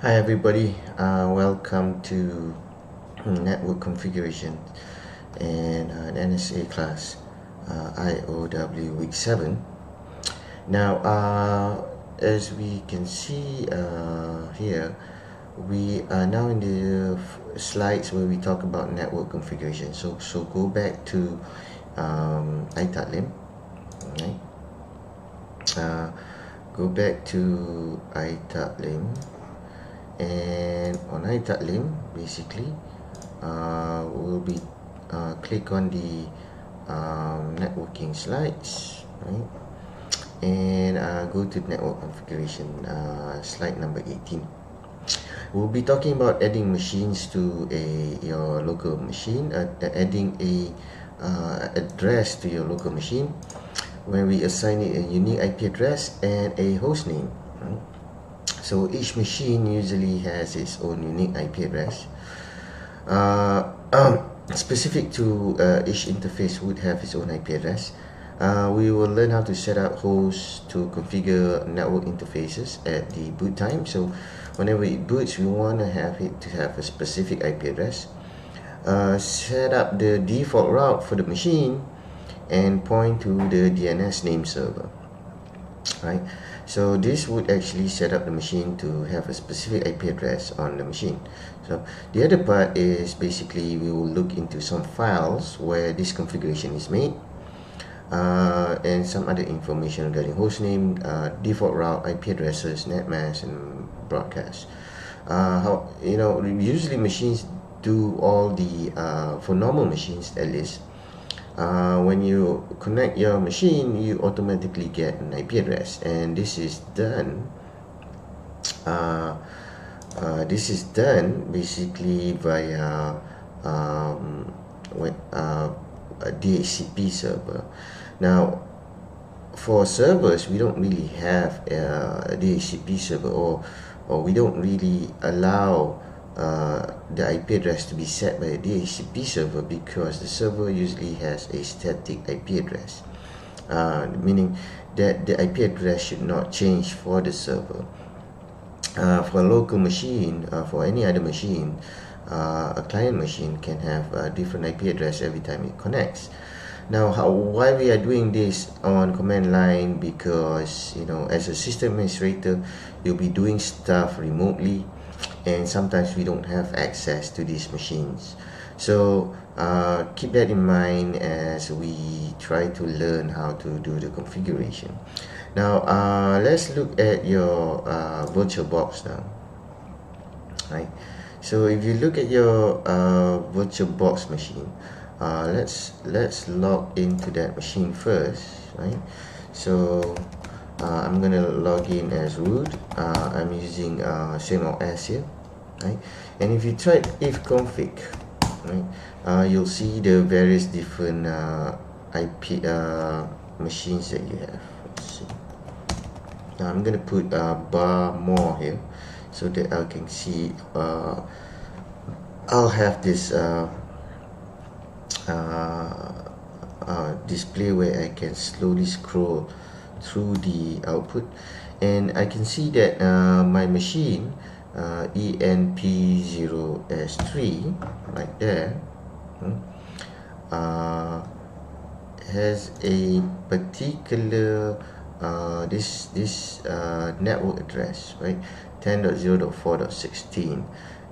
Hi everybody, welcome to network configuration and an NSA class IOW week 7. Now as we can see here, we are now in the slides where we talk about network configuration. So go back to iTatlim, right? Go back to iTatlim. And on iTatlim, basically, we'll be click on the networking slides, right? And go to network configuration, slide number 18. We'll be talking about adding machines to your local machine, adding a address to your local machine when we assign it a unique IP address and a host name, right? So each machine usually has its own unique IP address. Specific to each interface would have its own IP address. We will learn how to set up hosts to configure network interfaces at the boot time. So whenever it boots, we want to have it to have a specific IP address. Set up the default route for the machine and point to the DNS name server, right? So this would actually set up the machine to have a specific IP address on the machine. So the other part is basically we will look into some files where this configuration is made, and some other information regarding hostname, default route, IP addresses, netmask, and broadcast. How usually machines do all the for normal machines at least. When you connect your machine, you automatically get an IP address, and this is done basically via a DHCP server. Now for servers, we don't really have a DHCP server, or we don't really allow the IP address to be set by a DHCP server, because the server usually has a static IP address, meaning that the IP address should not change for the server. For a local machine, for any other machine, a client machine can have a different IP address every time it connects. Now, why we are doing this on command line? Because as a system administrator, you'll be doing stuff remotely, and sometimes we don't have access to these machines. So keep that in mind as we try to learn how to do the configuration. Now let's look at your VirtualBox now, right? So if you look at your VirtualBox machine, let's log into that machine first, right? So I'm gonna log in as root. I'm using same old as here, right? And if you try ifconfig, right, you'll see the various different IP machines that you have. Let's see. Now I'm gonna put bar more here so that I can see. I'll have this display where I can slowly scroll through the output, and I can see that my machine ENP0S3 right there has a particular this network address, right? 10.0.4.16,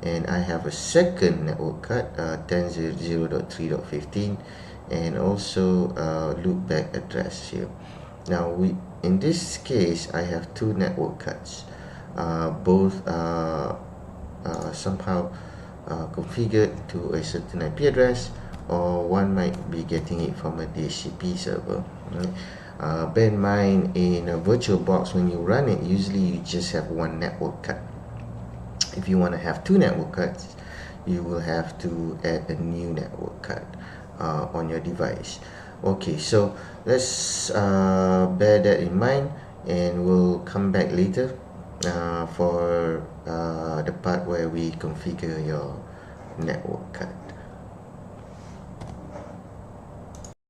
and I have a second network card, 10.0.3.15, and also loopback address here. Now in this case, I have two network cards, both somehow configured to a certain IP address, or one might be getting it from a DHCP server, right? Bear in mind, in a VirtualBox, when you run it, usually you just have one network card. If you want to have two network cards, you will have to add a new network card on your device. Okay, so let's bear that in mind, and we'll come back later for the part where we configure your network card.